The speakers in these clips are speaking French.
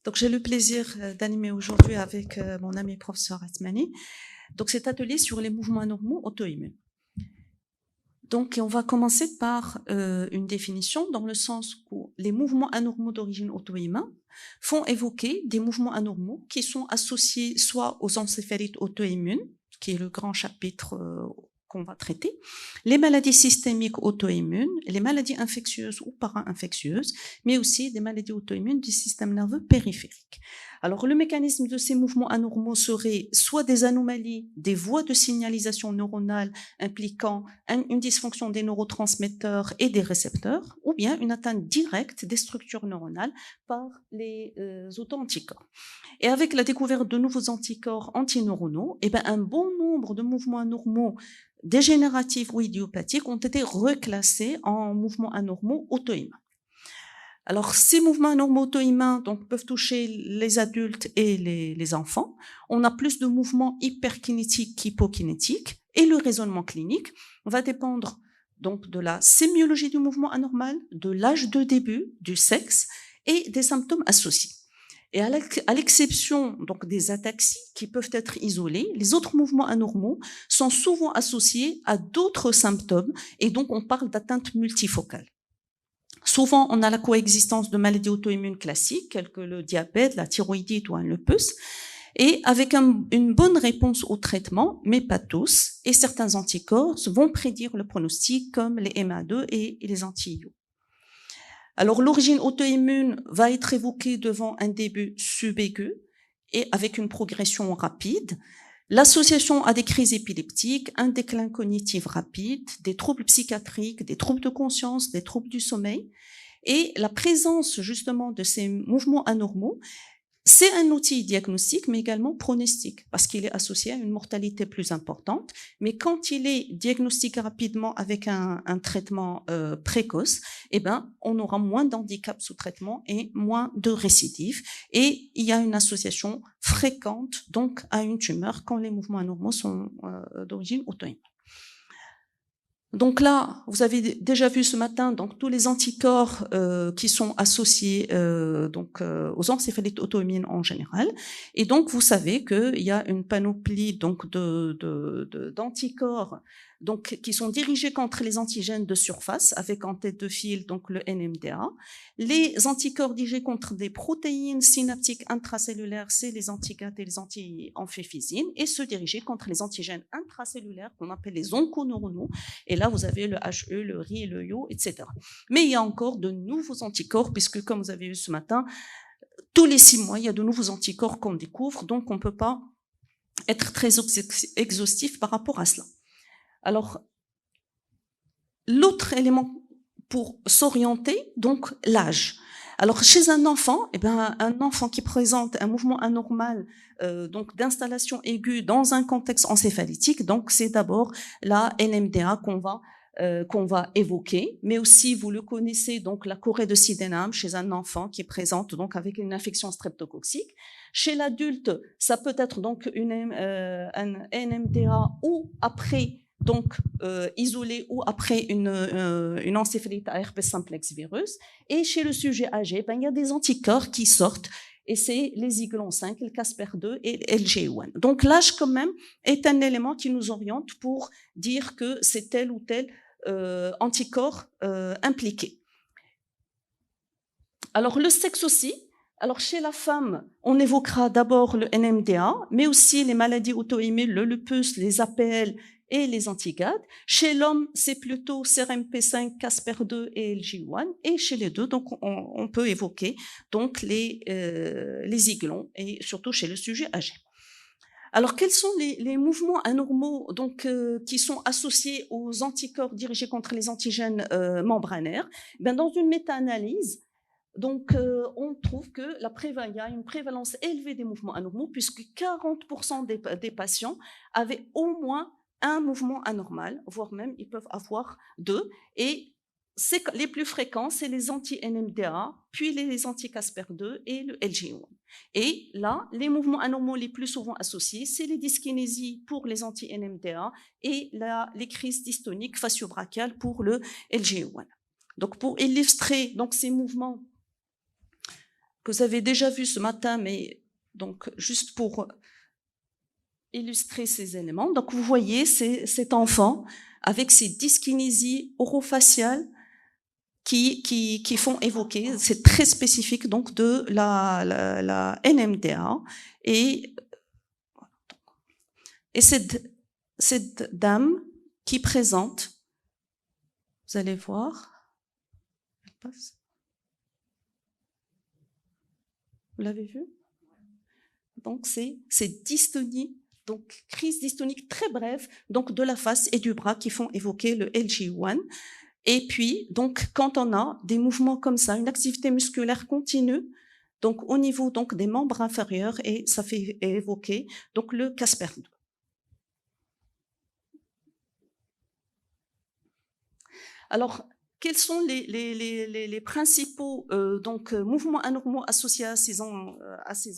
Donc, j'ai le plaisir d'animer aujourd'hui avec mon ami professeur Asmani. Donc, cet atelier sur les mouvements anormaux auto-immunes. Donc, on va commencer par une définition dans le sens où les mouvements anormaux d'origine auto-immune font évoquer des mouvements anormaux qui sont associés soit aux encéphalites auto-immunes, qui est le grand chapitre qu'on va traiter, les maladies systémiques auto-immunes, les maladies infectieuses ou para-infectieuses, mais aussi des maladies auto-immunes du système nerveux périphérique. Alors, le mécanisme de ces mouvements anormaux serait soit des anomalies des voies de signalisation neuronale impliquant une dysfonction des neurotransmetteurs et des récepteurs, ou bien une atteinte directe des structures neuronales par les auto-anticorps. Et avec la découverte de nouveaux anticorps antineuronaux, un bon nombre de mouvements anormaux dégénératifs ou idiopathiques ont été reclassés en mouvements anormaux auto-immuns. Alors, ces mouvements anormaux auto-immuns donc, peuvent toucher les adultes et les enfants. On a plus de mouvements hyperkinétiques qu'hypokinétiques et le raisonnement clinique va dépendre donc de la sémiologie du mouvement anormal, de l'âge de début, du sexe et des symptômes associés. Et à l'exception donc des ataxies qui peuvent être isolées, les autres mouvements anormaux sont souvent associés à d'autres symptômes et donc on parle d'atteinte multifocale. Souvent, on a la coexistence de maladies auto-immunes classiques, telles que le diabète, la thyroïdite ou un lupus, et avec une bonne réponse au traitement, mais pas tous, et certains anticorps vont prédire le pronostic, comme les MA2 et les anti-IO. Alors, l'origine auto-immune va être évoquée devant un début subaigu et avec une progression rapide. L'association à des crises épileptiques, un déclin cognitif rapide, des troubles psychiatriques, des troubles de conscience, des troubles du sommeil. Et la présence justement de ces mouvements anormaux, c'est un outil diagnostique, mais également pronostic, parce qu'il est associé à une mortalité plus importante. Mais quand il est diagnostiqué rapidement avec un traitement précoce, on aura moins d'handicaps sous traitement et moins de récidives. Et il y a une association fréquente donc à une tumeur quand les mouvements anormaux sont d'origine auto-immune. Donc là, vous avez déjà vu ce matin donc tous les anticorps qui sont associés aux encéphalites auto-immunes en général. Et donc vous savez qu'il y a une panoplie donc d'anticorps donc qui sont dirigés contre les antigènes de surface avec en tête de file donc le NMDA. Les anticorps dirigés contre des protéines synaptiques intracellulaires, c'est les anti-GAT et les anti-amphéphysines, et ceux dirigés contre les antigènes intracellulaires qu'on appelle les onconeuronaux. Et là, vous avez le HE, le RI, le IO, etc. Mais il y a encore de nouveaux anticorps, puisque comme vous avez vu ce matin, tous les 6 mois, il y a de nouveaux anticorps qu'on découvre, donc on ne peut pas être très exhaustif par rapport à cela. Alors, l'autre élément pour s'orienter, donc l'âge. Alors, chez un enfant, un enfant qui présente un mouvement anormal donc d'installation aiguë dans un contexte encéphalitique, donc c'est d'abord la NMDA qu'on va évoquer, mais aussi vous le connaissez donc la chorée de Sydenham chez un enfant qui présente donc avec une infection streptococcique. Chez l'adulte, ça peut être donc un NMDA ou après donc isolé ou après une encéphalite à herpès simplex virus. Et chez le sujet âgé, il y a des anticorps qui sortent, et c'est les Zyklon 5, le Casper2 et le LG1. Donc l'âge quand même est un élément qui nous oriente pour dire que c'est tel ou tel anticorps impliqué. Alors le sexe aussi. Alors, chez la femme, on évoquera d'abord le NMDA, mais aussi les maladies auto-immunes, le lupus, les APL et les anti-GAD. Chez l'homme, c'est plutôt CRMP5, Casper2 et LG1. Et chez les deux, donc, on peut évoquer donc les Zyklons, et surtout chez le sujet âgé. Alors, quels sont les mouvements anormaux donc, qui sont associés aux anticorps dirigés contre les antigènes membranaires? Dans une méta-analyse, donc, on trouve que il y a une prévalence élevée des mouvements anormaux, puisque 40% des patients avaient au moins un mouvement anormal, voire même ils peuvent avoir 2. Et les plus fréquents, c'est les anti-NMDA, puis les anti-Casper2 et le LG1. Et là, les mouvements anormaux les plus souvent associés, c'est les dyskinésies pour les anti-NMDA et les crises dystoniques facio-brachiales pour le LG1. Donc, pour illustrer donc, ces mouvements que vous avez déjà vu ce matin, mais donc juste pour illustrer ces éléments. Donc vous voyez cet enfant avec ses dyskinésies orofaciales qui font évoquer, c'est très spécifique donc de la NMDA et cette dame qui présente, vous allez voir, vous l'avez vu? Donc c'est dystonie, donc crise dystonique très brève, donc de la face et du bras qui font évoquer le LG1. Et puis, donc, quand on a des mouvements comme ça, une activité musculaire continue, donc au niveau donc des membres inférieurs, et ça fait évoquer donc le Casper-II. Alors, quels sont les principaux mouvements anormaux associés à ces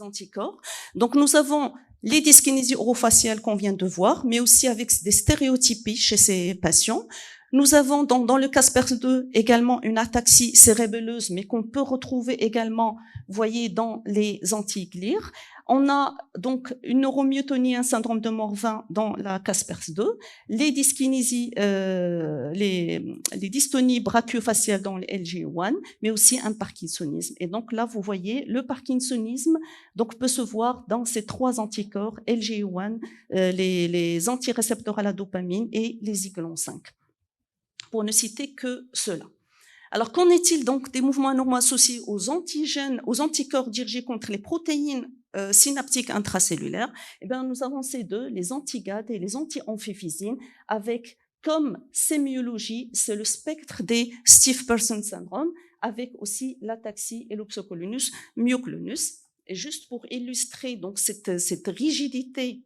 anticorps? Donc, nous avons les dyskinésies orofaciales qu'on vient de voir, mais aussi avec des stéréotypies chez ces patients. Nous avons dans le Casper-II également une ataxie cérébelleuse, mais qu'on peut retrouver également, vous voyez, dans les antiglires. On a donc une neuromyotonie, un syndrome de Morvin dans la Casper-II, les dyskinésies, les dystonies brachiofaciales dans le LG1, mais aussi un parkinsonisme. Et donc là, vous voyez, le parkinsonisme donc peut se voir dans ces trois anticorps LG1, les antirécepteurs à la dopamine et les zyklon 5. Pour ne citer que cela. Alors, qu'en est-il donc des mouvements anormaux associés aux antigènes, aux anticorps dirigés contre les protéines synaptiques intracellulaires? Eh bien, nous avons ces deux, les anti-GAD et les anti-amphiphysin, avec comme sémiologie, c'est le spectre des stiff person syndrome, avec aussi l'ataxie et l'opsocolonus myoclonus. Et juste pour illustrer donc cette rigidité,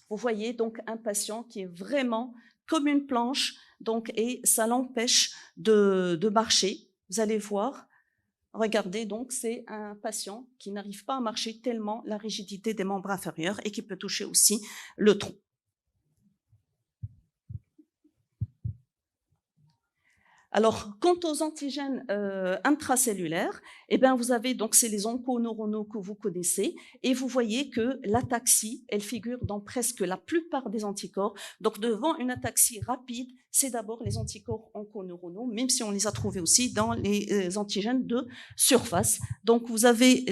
vous voyez donc un patient qui est vraiment comme une planche, donc, et ça l'empêche de marcher. Vous allez voir, regardez, donc c'est un patient qui n'arrive pas à marcher tellement la rigidité des membres inférieurs et qui peut toucher aussi le tronc. Alors, quant aux antigènes intracellulaires, eh bien, vous avez donc c'est les onconeuronaux que vous connaissez, et vous voyez que l'ataxie, elle figure dans presque la plupart des anticorps. Donc, devant une ataxie rapide, c'est d'abord les anticorps onconeuronaux, même si on les a trouvés aussi dans les antigènes de surface. Donc, vous avez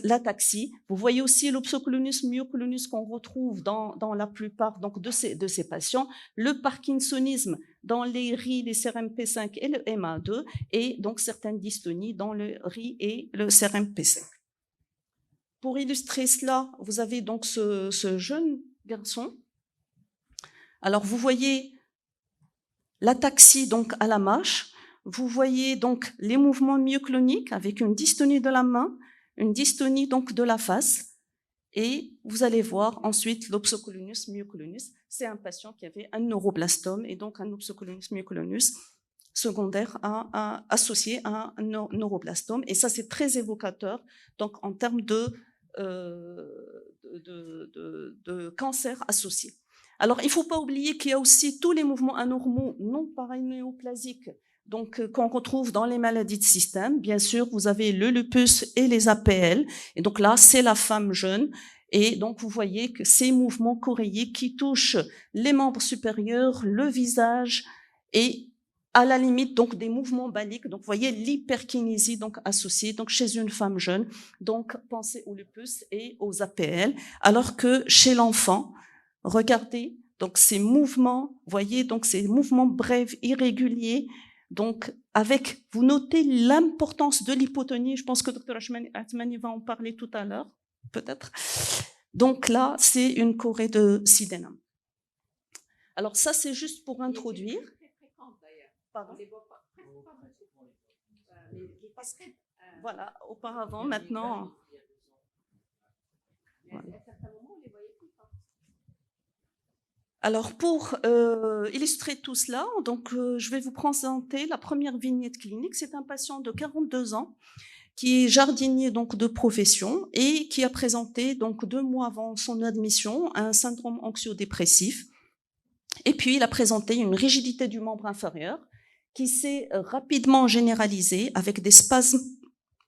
l'ataxie. Vous voyez aussi l'opsocolonus myoclonus qu'on retrouve dans la plupart donc de ces patients. Le parkinsonisme dans les RI, les CRMP5 et le MA2, et donc certaines dystonies dans le RI et le CRMP5. Pour illustrer cela, vous avez donc ce jeune garçon. Alors, vous voyez l'ataxie donc à la marche, vous voyez donc les mouvements myocloniques avec une dystonie de la main, une dystonie donc de la face, et vous allez voir ensuite l'opsocolonus myoclonus. C'est un patient qui avait un neuroblastome et donc un opsocolonus myoclonus secondaire associé à un neuroblastome. Et ça, c'est très évocateur donc en termes de cancer associé. Alors, il ne faut pas oublier qu'il y a aussi tous les mouvements anormaux non paranéoplasiques donc qu'on retrouve dans les maladies de système. Bien sûr, vous avez le lupus et les APL. Et donc là, c'est la femme jeune. Et donc, vous voyez que ces mouvements choréiques qui touchent les membres supérieurs, le visage et à la limite donc des mouvements baliques. Donc, vous voyez l'hyperkinésie donc associée donc chez une femme jeune. Donc, pensez au lupus et aux APL. Alors que chez l'enfant, regardez donc ces mouvements, voyez donc ces mouvements brefs, irréguliers. Donc, vous notez l'importance de l'hypotonie. Je pense que Dr. Atmani va en parler tout à l'heure, peut-être. Donc là, c'est une chorée de Sydenham. Alors ça, c'est juste pour introduire. Pardon. Voilà, auparavant, maintenant. Voilà. Alors, pour illustrer tout cela, donc, je vais vous présenter la première vignette clinique. C'est un patient de 42 ans qui est jardinier donc, de profession et qui a présenté donc, 2 mois avant son admission un syndrome anxio-dépressif. Et puis, il a présenté une rigidité du membre inférieur qui s'est rapidement généralisée avec des spasmes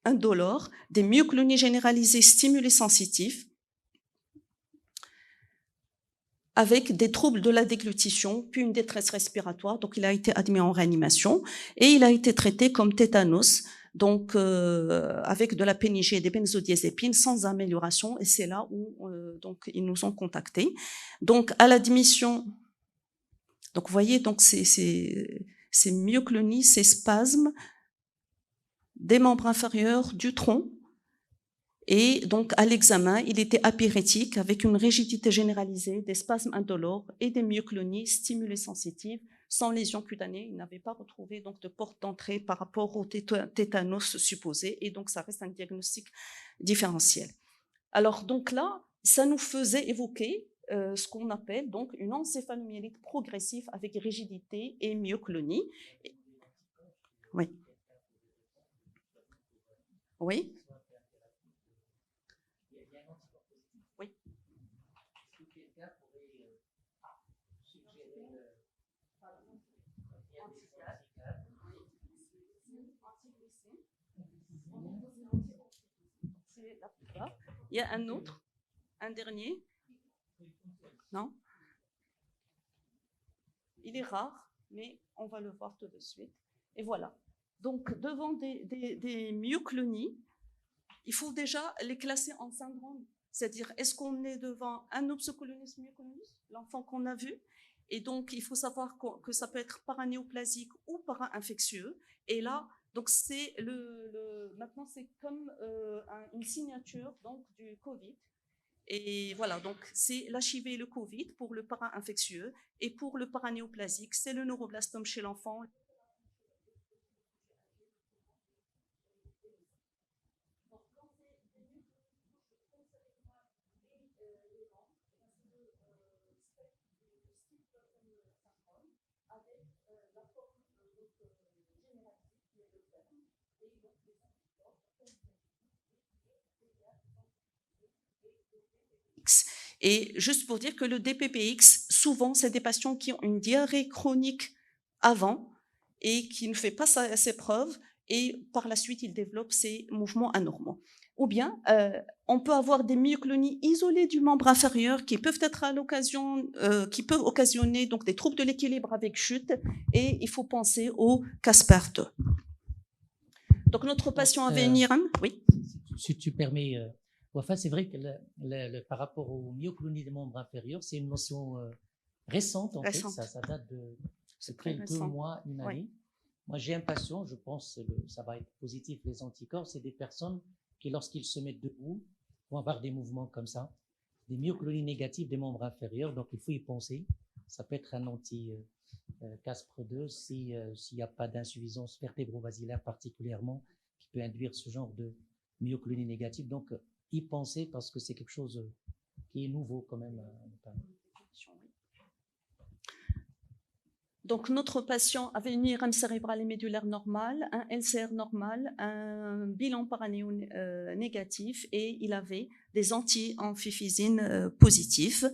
indolores, des myoclonies généralisées stimulées sensitives, avec des troubles de la déglutition, puis une détresse respiratoire. Donc, il a été admis en réanimation et il a été traité comme tétanos, donc avec de la PNIG et des benzodiazépines sans amélioration. Et c'est là où donc ils nous ont contactés. Donc, à l'admission, donc vous voyez, donc ces myoclonies, ces spasmes des membres inférieurs du tronc. Et donc, à l'examen, il était apyrétique avec une rigidité généralisée, des spasmes indolores et des myoclonies stimulées sensitives sans lésion cutanée. Il n'avait pas retrouvé donc de porte d'entrée par rapport au tétanos supposé. Et donc, ça reste un diagnostic différentiel. Alors, donc là, ça nous faisait évoquer ce qu'on appelle donc une encéphalomyélite progressive avec rigidité et myoclonie. Oui. Oui. Il y a un autre, un dernier. Non? Il est rare, mais on va le voir tout de suite. Et voilà. Donc, devant des myoclonies, il faut déjà les classer en syndrome. C'est-à-dire, est-ce qu'on est devant un obsocolonis myoclonus, l'enfant qu'on a vu? Et donc, il faut savoir que ça peut être paranéoplasique ou para-infectieux. Et là, donc c'est maintenant c'est comme une signature donc du Covid. Et voilà, donc c'est l'HIV et le Covid pour le para-infectieux, et pour le paranéoplasique, c'est le neuroblastome chez l'enfant. Et juste pour dire que le DPPX, souvent, c'est des patients qui ont une diarrhée chronique avant et qui ne fait pas ses preuves, et par la suite, ils développent ces mouvements anormaux. Ou bien, on peut avoir des myoclonies isolées du membre inférieur qui peuvent être à l'occasion, qui peuvent occasionner donc des troubles de l'équilibre avec chute, et il faut penser au Casper-2. Donc, notre patient avait une IRM. Oui. Si tu permets, Wafa, c'est vrai que par rapport aux myoclonies des membres inférieurs, c'est une notion récente, en fait. Ça date de quelques mois, une année. Moi, j'ai un patient, je pense que ça va être positif, les anticorps, c'est des personnes qui, lorsqu'ils se mettent debout, vont avoir des mouvements comme ça, des myoclonies négatives des membres inférieurs, donc il faut y penser. Ça peut être un anti-Casper-2 s'il n'y a pas d'insuffisance vertébro-basilaire particulièrement qui peut induire ce genre de myoclonie négative. Donc, y penser parce que c'est quelque chose qui est nouveau quand même. Donc, notre patient avait une IRM cérébrale et médulaire normale, un LCR normal, un bilan paranéo négatif, et il avait des anti-amphiphysin positifs.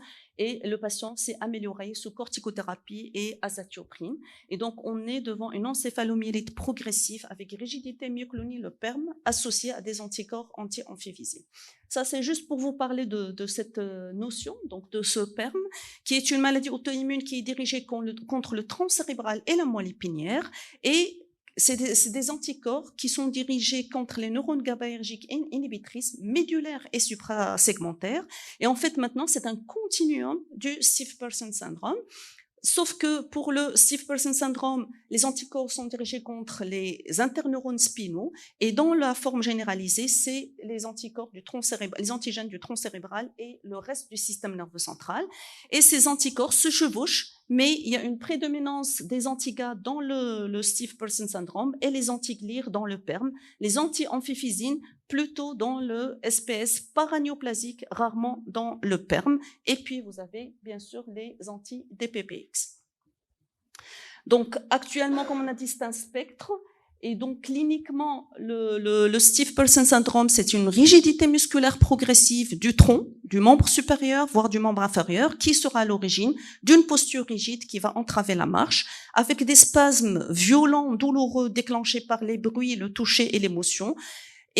Et le patient s'est amélioré sous corticothérapie et azatioprine. Et donc, on est devant une encéphalomyélite progressive avec rigidité myoclonie, le PERM, associée à des anticorps anti-amphiphysin. Ça, c'est juste pour vous parler de cette notion, donc de ce PERM, qui est une maladie auto-immune qui est dirigée contre le tronc cérébral et la moelle épinière. Et c'est des anticorps qui sont dirigés contre les neurones GABAergiques inhibitrices médulaires et suprasegmentaires. Et en fait, maintenant, c'est un continuum du stiff person syndrome. Sauf que pour le stiff person syndrome, les anticorps sont dirigés contre les interneurones spinaux, et dans la forme généralisée, c'est les anticorps du tronc cérébral, les antigènes du tronc cérébral et le reste du système nerveux central. Et ces anticorps se chevauchent, mais il y a une prédominance des anti-GA dans le stiff person syndrome et les anti-GLIR dans le PERM, les anti-amphiphysin plutôt dans le SPS paranéoplasique, rarement dans le PERM. Et puis, vous avez bien sûr les anti-DPPX. Donc, actuellement, comme on a dit, c'est un spectre. Et donc, cliniquement, le stiff person syndrome, c'est une rigidité musculaire progressive du tronc, du membre supérieur, voire du membre inférieur, qui sera à l'origine d'une posture rigide qui va entraver la marche, avec des spasmes violents, douloureux, déclenchés par les bruits, le toucher et l'émotion.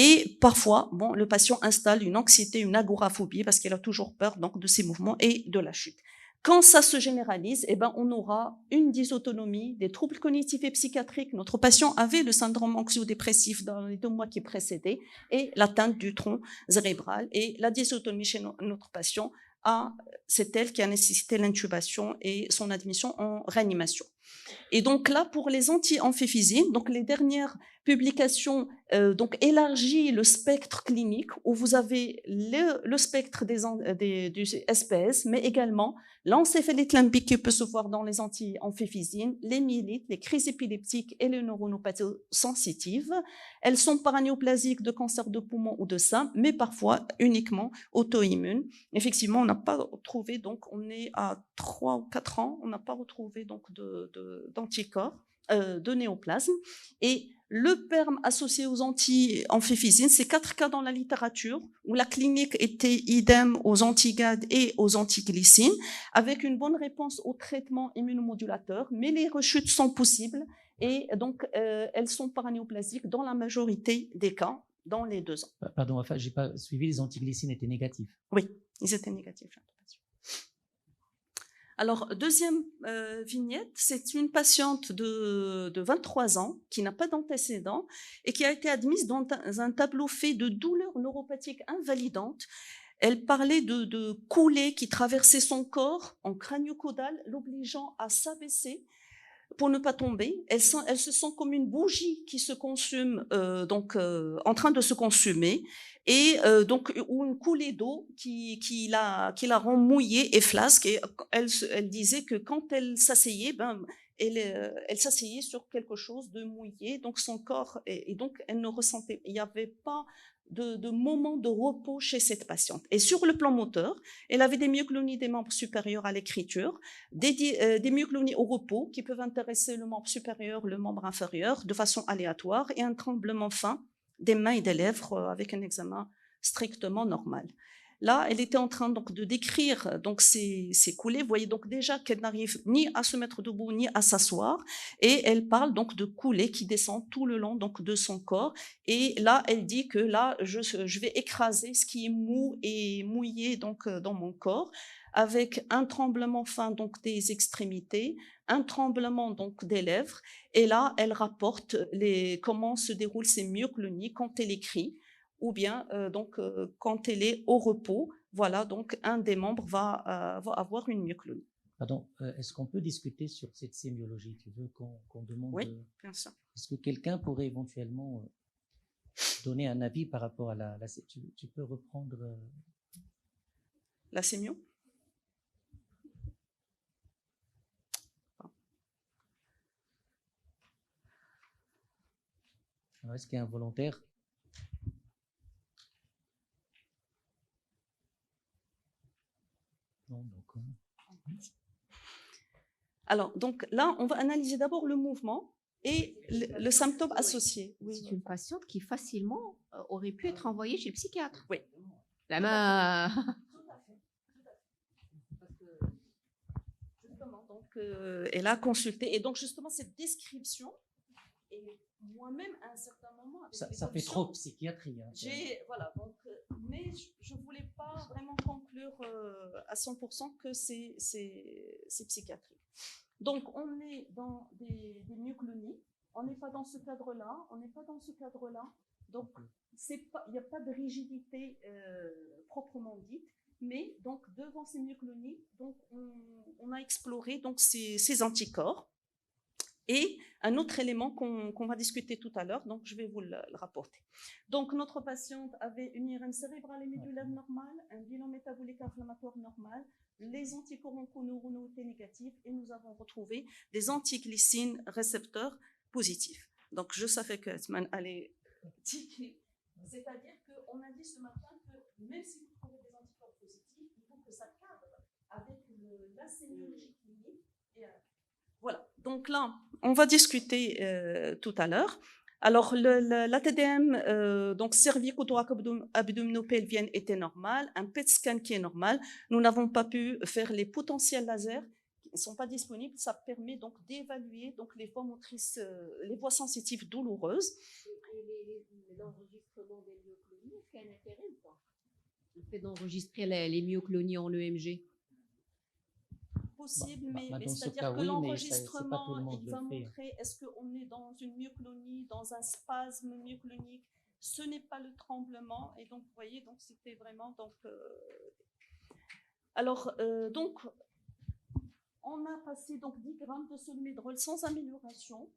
Et parfois, bon, le patient installe une anxiété, une agoraphobie parce qu'il a toujours peur donc de ces mouvements et de la chute. Quand ça se généralise, eh ben, on aura une dysautonomie, des troubles cognitifs et psychiatriques. Notre patient avait le syndrome anxio-dépressif dans les 2 mois qui précédaient et l'atteinte du tronc cérébral. Et la dysautonomie chez notre patient, c'est elle qui a nécessité l'intubation et son admission en réanimation. Et donc là, pour les anti-amphiphysin, donc les dernières publications donc élargit le spectre clinique où vous avez le spectre du SPS, mais également l'encéphalite limbique qui peut se voir dans les anti-amphiphysin, les myélites, les crises épileptiques et les neuronopathies sensitives. Elles sont paranéoplasiques de cancer de poumon ou de sein, mais parfois uniquement auto-immunes. Effectivement, on n'a pas trouvé, donc on est à 3 ou 4 ans, on n'a pas retrouvé donc d'anticorps, de néoplasme. Et le PERM associé aux anti-amphiphysin, c'est 4 cas dans la littérature où la clinique était idem aux anti-GAD et aux antiglycines, avec une bonne réponse au traitement immunomodulateur, mais les rechutes sont possibles et donc elles sont paranéoplasiques dans la majorité des cas dans les 2 ans. Pardon, enfin, j'ai pas suivi, les antiglycines étaient négatifs. Oui, ils étaient négatifs. Alors, deuxième vignette, c'est une patiente de 23 ans qui n'a pas d'antécédents et qui a été admise dans un tableau fait de douleurs neuropathiques invalidantes. Elle parlait de coulées qui traversaient son corps en crânio-caudal, l'obligeant à s'abaisser pour ne pas tomber. Elle se sent comme une bougie qui se consume, en train de se consumer, et ou une coulée d'eau qui la rend mouillée et flasque. Et elle disait que quand elle s'asseyait, elle s'asseyait sur quelque chose de mouillé, donc son corps, et donc elle ne ressentait, il n'y avait pas de moment de repos chez cette patiente. Et sur le plan moteur, elle avait des myoclonies des membres supérieurs à l'écriture, des myoclonies au repos qui peuvent intéresser le membre supérieur, le membre inférieur de façon aléatoire, et un tremblement fin des mains et des lèvres avec un examen strictement normal. Là, elle était en train donc de décrire donc ces coulées. Vous voyez donc déjà qu'elle n'arrive ni à se mettre debout ni à s'asseoir, et elle parle donc de coulées qui descendent tout le long donc de son corps. Et là, elle dit que là, je vais écraser ce qui est mou et mouillé donc dans mon corps, avec un tremblement fin donc des extrémités, un tremblement donc des lèvres. Et là, elle rapporte comment se déroulent ces myoclonies quand elle écrit, ou bien quand elle est au repos. Voilà, donc un des membres va avoir une myoclonie. Pardon, est-ce qu'on peut discuter sur cette sémiologie? Tu veux qu'on demande? Oui, bien sûr. Est-ce que quelqu'un pourrait éventuellement donner un avis par rapport à tu peux reprendre la sémio? Alors, est-ce qu'il y a un volontaire? Non, donc. Alors, donc là, on va analyser d'abord le mouvement et le symptôme associé. Oui. C'est une patiente qui facilement aurait pu être envoyée chez le psychiatre. Oui. La main. Tout à fait. Parce que, justement, donc, elle a consulté. Et donc, justement, cette description, et moi-même, à un certain moment... Avec ça fait trop psychiatrie. Hein, voilà, donc, mais je ne voulais pas vraiment conclure à 100% que c'est psychiatrie. Donc, on est dans des myoclonies, on n'est pas dans ce cadre-là, donc il n'y a pas de rigidité proprement dite, mais donc devant ces myoclonies, donc on a exploré donc ces anticorps. Et un autre élément qu'on va discuter tout à l'heure, donc je vais vous le rapporter. Donc notre patiente avait une IRM cérébrale et médulaire normale, un bilan métabolique inflammatoire normal, les anticorps onconeuronaux étaient négatifs, et nous avons retrouvé des antiglycines récepteurs positifs. Donc je savais que Asman allait tiquer, c'est-à-dire qu'on a dit ce matin que même si vous trouvez des anticorps positifs, il faut que ça cadre avec la sémiologie clinique. Voilà, donc là, on va discuter tout à l'heure. Alors, la TDM, donc cervico-thoraco-abdominopelvienne était normale, un PET scan qui est normal. Nous n'avons pas pu faire les potentiels laser qui ne sont pas disponibles. Ça permet donc d'évaluer donc les voies motrices, les voies sensitives douloureuses. Et les l'enregistrement des myoclonies, est-ce qu'il y a un intérêt ou pas? Le fait d'enregistrer les myoclonies en EMG? Possible, mais dans ce c'est-à-dire cas, que oui, mais l'enregistrement, c'est pas tout le monde il va le fait. montrer est-ce qu'on est dans une myoclonie, dans un spasme myoclonique. Ce n'est pas le tremblement, et donc vous voyez, donc c'était vraiment donc. Alors donc on a passé donc 10 grammes de solmédrol sans amélioration.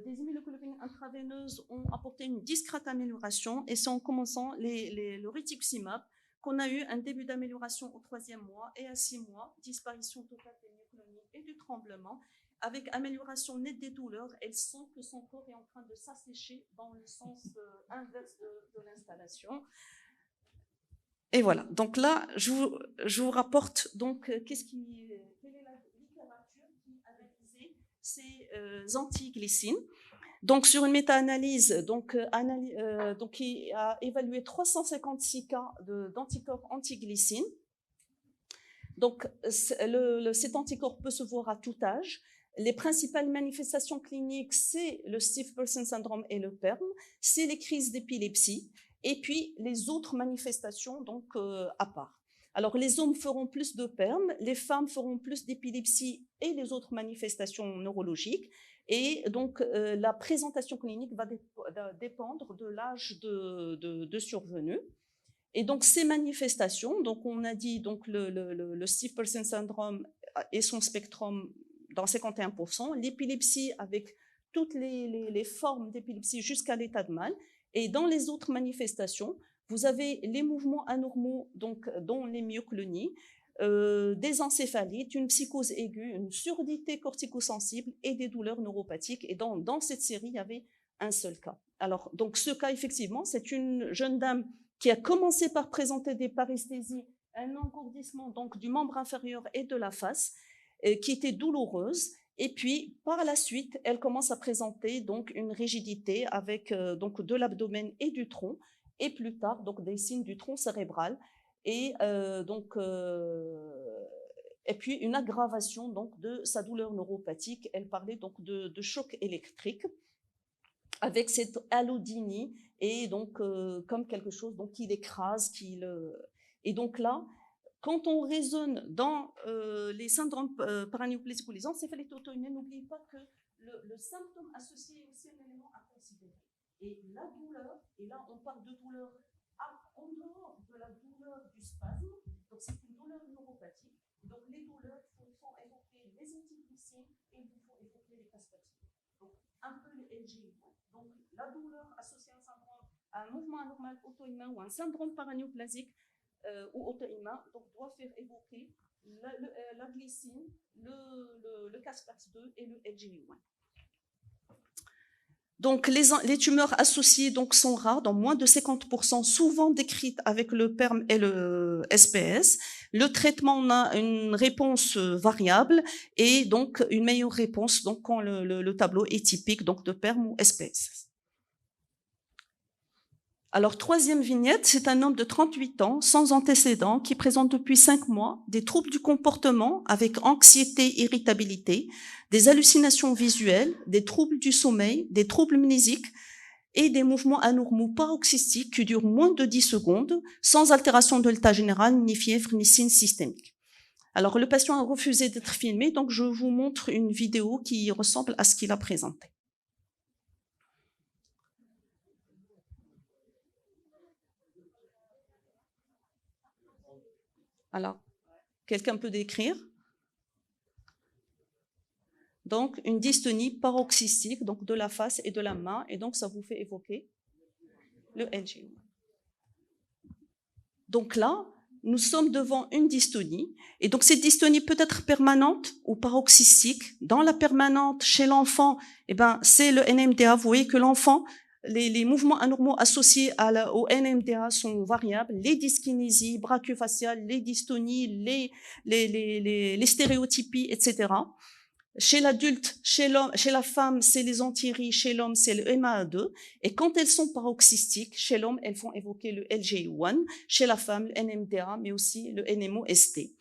Des immunoglobulines intraveineuses ont apporté une discrète amélioration, et c'est en commençant le rituximab qu'on a eu un début d'amélioration au 3e mois et à 6 mois, disparition totale des myoclonies et du tremblement, avec amélioration nette des douleurs. Elle sent que son corps est en train de s'assécher dans le sens inverse de l'installation. Et voilà, donc là, je vous rapporte donc quelle est la littérature qui analysait ces antiglycines. Donc, sur une méta-analyse, qui a évalué 356 cas d'anticorps antiglycines. Donc, cet anticorps peut se voir à tout âge. Les principales manifestations cliniques, c'est le stiff person syndrome et le PERM, c'est les crises d'épilepsie, et puis les autres manifestations donc à part. Alors, les hommes feront plus de PERM, les femmes feront plus d'épilepsie et les autres manifestations neurologiques. Et donc, la présentation clinique va dépendre de l'âge de survenue. Et donc, ces manifestations, donc on a dit donc le stiff person syndrome et son spectrum dans 51%, l'épilepsie avec toutes les formes d'épilepsie jusqu'à l'état de mal. Et dans les autres manifestations, vous avez les mouvements anormaux, donc dont les myoclonies, des encéphalites, une psychose aiguë, une surdité corticosensible et des douleurs neuropathiques. Et dans cette série, il y avait un seul cas. Alors, donc ce cas, effectivement, c'est une jeune dame qui a commencé par présenter des paresthésies, un engourdissement donc du membre inférieur et de la face, qui était douloureuse. Et puis, par la suite, elle commence à présenter donc une rigidité avec donc de l'abdomen et du tronc, et plus tard donc des signes du tronc cérébral. Et et puis une aggravation donc de sa douleur neuropathique. Elle parlait donc de choc électrique avec cette allodynie et donc comme quelque chose donc qui l'écrase, et donc là, quand on raisonne dans les syndromes paranéoplésiques ou les encéphalite auto-immunes, n'oubliez pas que le symptôme associé est aussi un élément à considérer. Et la douleur, et là on parle de douleur en dehors de la douleur du spasme, donc c'est une douleur neuropathique. Donc les douleurs font évoquer les antiglycines et il faut évoquer les caspatiques. Donc un peu les LGI. Donc la douleur associée à un syndrome, à un mouvement anormal auto-immun ou un syndrome paranéoplasique ou auto-immun, donc doit faire évoquer la glycine, le caspase-2 et le LGI1. Donc, les tumeurs associées donc, sont rares, dans moins de 50%, souvent décrites avec le PERM et le SPS. Le traitement, on a une réponse variable et donc une meilleure réponse donc, quand le tableau est typique donc, de PERM ou SPS. Alors, troisième vignette, c'est un homme de 38 ans, sans antécédents, qui présente depuis 5 mois des troubles du comportement avec anxiété, irritabilité, des hallucinations visuelles, des troubles du sommeil, des troubles mnésiques et des mouvements anormaux paroxystiques qui durent moins de 10 secondes, sans altération de l'état général, ni fièvre, ni signe systémique. Alors, le patient a refusé d'être filmé, donc je vous montre une vidéo qui ressemble à ce qu'il a présenté. Alors, quelqu'un peut décrire? Donc, une dystonie paroxystique donc de la face et de la main, et donc ça vous fait évoquer le LG. Donc là, nous sommes devant une dystonie, et donc cette dystonie peut être permanente ou paroxystique. Dans la permanente, chez l'enfant, eh ben, c'est le NMDA. Vous voyez que l'enfant, les mouvements anormaux associés au NMDA sont variables, les dyskinésies brachiofaciales, les dystonies, les stéréotypies, etc. Chez l'adulte, chez l'homme, chez la femme, c'est les antiries, chez l'homme, c'est le MA2. Et quand elles sont paroxystiques, chez l'homme, elles font évoquer le LGI1, chez la femme, le NMDA, mais aussi le NMOST.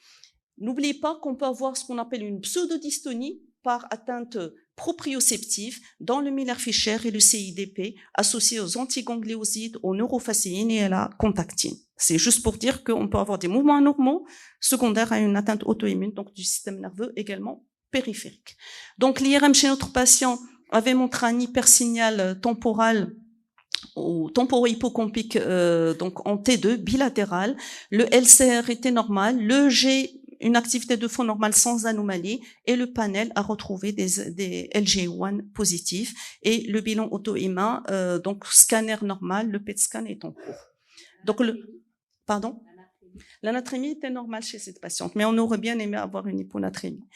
N'oubliez pas qu'on peut avoir ce qu'on appelle une pseudodystonie par atteinte proprioceptive dans le Miller Fisher et le CIDP associés aux antigangliosides, aux neurofacéines et à la contactine. C'est juste pour dire qu'on peut avoir des mouvements anormaux secondaires à une atteinte auto-immune, donc du système nerveux également périphérique. Donc l'IRM chez notre patient avait montré un hypersignal temporal ou temporo-hippocampique donc en T2 bilatéral. Le LCR était normal, le G une activité de fond normale sans anomalie et le panel a retrouvé des LG1 positifs et le bilan auto-humain, donc scanner normal, le PET scan est en cours. Donc pardon, l'anatrémie était normale chez cette patiente, mais on aurait bien aimé avoir une hyponatrémie.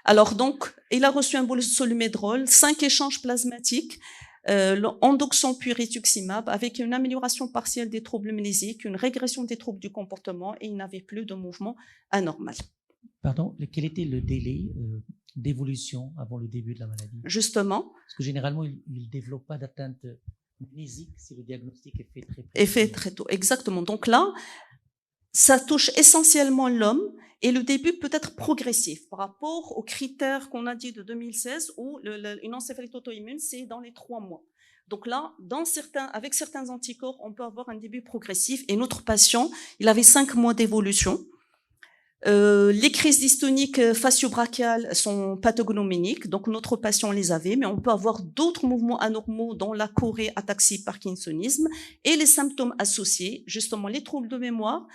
Alors donc, il a reçu un bosolumédrol, 5 échanges plasmatiques, endoxan puis rituximab, avec une amélioration partielle des troubles mnésiques, une régression des troubles du comportement et il n'avait plus de mouvement anormal. Pardon, quel était le délai d'évolution avant le début de la maladie? Justement. Parce que généralement, il ne développe pas d'atteinte mnésique si le diagnostic est fait très tôt. Est fait très tôt, exactement. Donc là, ça touche essentiellement l'homme et le début peut être progressif par rapport aux critères qu'on a dit de 2016 où une encéphalite auto-immune, c'est dans les 3 mois. Donc là, avec certains anticorps, on peut avoir un début progressif et notre patient, il avait 5 mois d'évolution. Les crises dystoniques facio-brachiales sont pathognomoniques, donc notre patient les avait, mais on peut avoir d'autres mouvements anormaux dans la chorée, ataxie, parkinsonisme et les symptômes associés, justement les troubles de mémoire,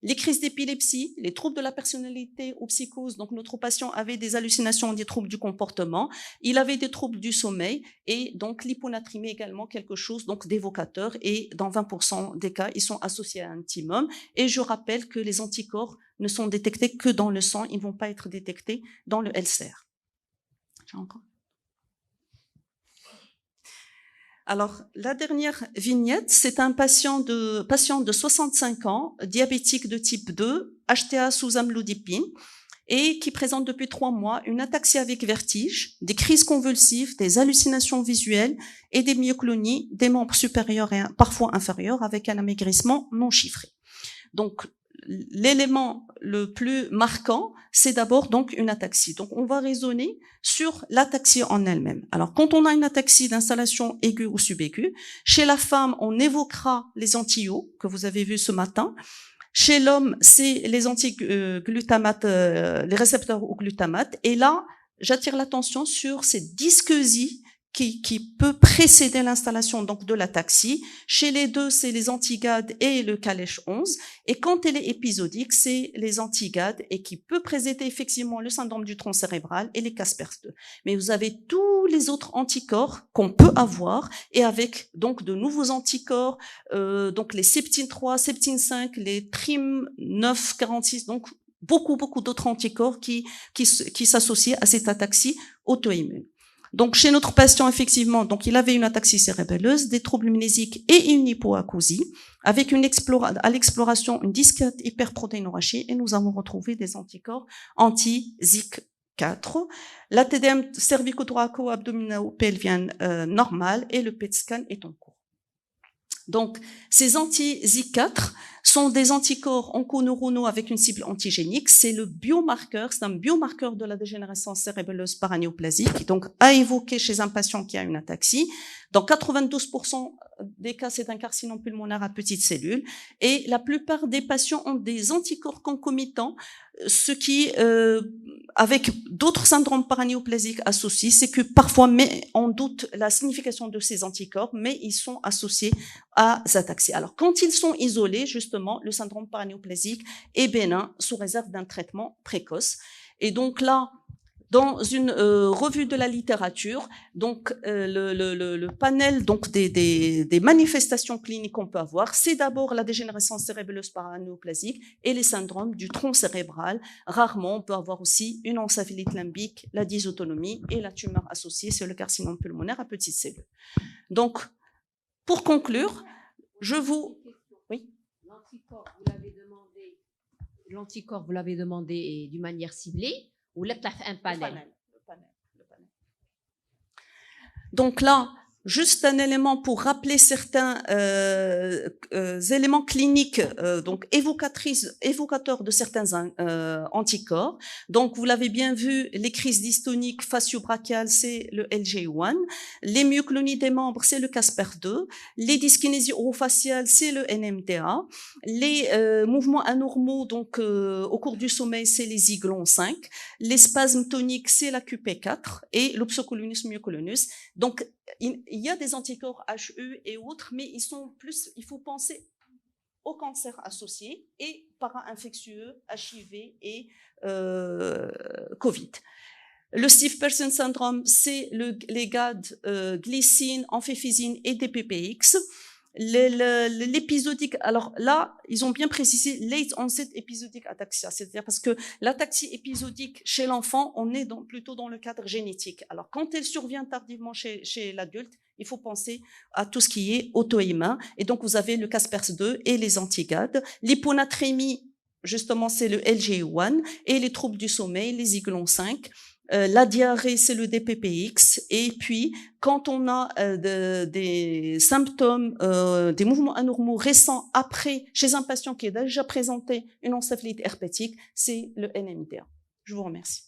les crises d'épilepsie, les troubles de la personnalité ou psychose. Donc notre patient avait des hallucinations, des troubles du comportement, il avait des troubles du sommeil et donc l'hyponatrémie également quelque chose donc d'évocateur et dans 20% des cas ils sont associés à un timum. Et je rappelle que les anticorps ne sont détectés que dans le sang, ils ne vont pas être détectés dans le LCR. J'ai encore. Alors, la dernière vignette, c'est un patient de 65 ans, diabétique de type 2, HTA sous amlodipine, et qui présente depuis 3 mois une ataxie avec vertige, des crises convulsives, des hallucinations visuelles et des myoclonies des membres supérieurs et parfois inférieurs avec un amaigrissement non chiffré. Donc, l'élément le plus marquant, c'est d'abord donc une ataxie. Donc, on va raisonner sur l'ataxie en elle-même. Alors, quand on a une ataxie d'installation aiguë ou subaiguë, chez la femme, on évoquera les anti-O que vous avez vus ce matin. Chez l'homme, c'est les anti-glutamates, les récepteurs au glutamate. Et là, j'attire l'attention sur cette dysqueusie qui peut précéder l'installation donc de l'ataxie. Chez les deux, c'est les anti-GAD et le Calèche 11. Et quand elle est épisodique, c'est les anti-GAD et qui peut précéder effectivement le syndrome du tronc cérébral et les Caspers-2. Mais vous avez tous les autres anticorps qu'on peut avoir et avec donc de nouveaux anticorps, donc les septine 3, septine 5, les trim 9, 46, donc beaucoup d'autres anticorps qui s'associent à cette ataxie auto-immune. Donc, chez notre patient, effectivement, donc il avait une ataxie cérébelleuse, des troubles mnésiques et une hypoacousie, avec à l'exploration une discrète hyperprotéinorachie, et nous avons retrouvé des anticorps anti-ZIC4. La TDM cervico-thoraco-abdominaux-pelvienne normale et le PET scan est en cours. Donc, ces anti-ZIC4 sont des anticorps onconeuronaux avec une cible antigénique. C'est le biomarqueur, c'est un biomarqueur de la dégénérescence cérébelleuse paranéoplasique, donc à évoquer chez un patient qui a une ataxie. Dans 92% des cas, c'est un carcinome pulmonaire à petites cellules. Et la plupart des patients ont des anticorps concomitants, ce qui, avec d'autres syndromes paranéoplasiques associés, c'est que parfois on doute la signification de ces anticorps, mais ils sont associés à ataxies. Alors, quand ils sont isolés, justement, le syndrome paranéoplasique est bénin sous réserve d'un traitement précoce. Et donc là, dans une revue de la littérature, donc le panel donc des manifestations cliniques qu'on peut avoir, c'est d'abord la dégénérescence cérébelleuse paranéoplasique et les syndromes du tronc cérébral. Rarement, on peut avoir aussi une encéphalite limbique, la dysautonomie et la tumeur associée, c'est le carcinome pulmonaire à petites cellules. Donc, pour conclure, je vous... Oui. L'anticorps, vous l'avez demandé d'une manière ciblée. Ou là, tu as fait un panel. Le panel. Donc là, Juste un élément pour rappeler certains éléments cliniques, donc évocateurs de certains anticorps. Donc, vous l'avez bien vu, les crises dystoniques facio-brachiales, c'est le LG1. Les myoclonies des membres, c'est le Casper2. Les dyskinésies orofaciales, c'est le NMDA. Les mouvements anormaux, donc au cours du sommeil, c'est les Zyglon 5. Les spasmes toniques, c'est la QP4 et l'opsocolonus myocolonus. Donc, il y a des anticorps HE et autres, mais il faut penser au cancer associé et para-infectieux, HIV et Covid. Le Steve Person syndrome, c'est les GAD, glycine, amphiphézine et DPPX. L'épisodique, alors là, ils ont bien précisé late onset épisodique ataxia, c'est-à-dire parce que l'ataxie épisodique chez l'enfant, on est plutôt dans le cadre génétique. Alors quand elle survient tardivement chez l'adulte, il faut penser à tout ce qui est auto-immun. Et donc vous avez le Caspers-2 et les anti-GAD. L'hyponatrémie, justement, c'est le LG1 et les troubles du sommeil, les Zyglon 5. La diarrhée, c'est le DPPX. Et puis, quand on a des symptômes, des mouvements anormaux récents après, chez un patient qui a déjà présenté une encéphalite herpétique, c'est le NMDA. Je vous remercie.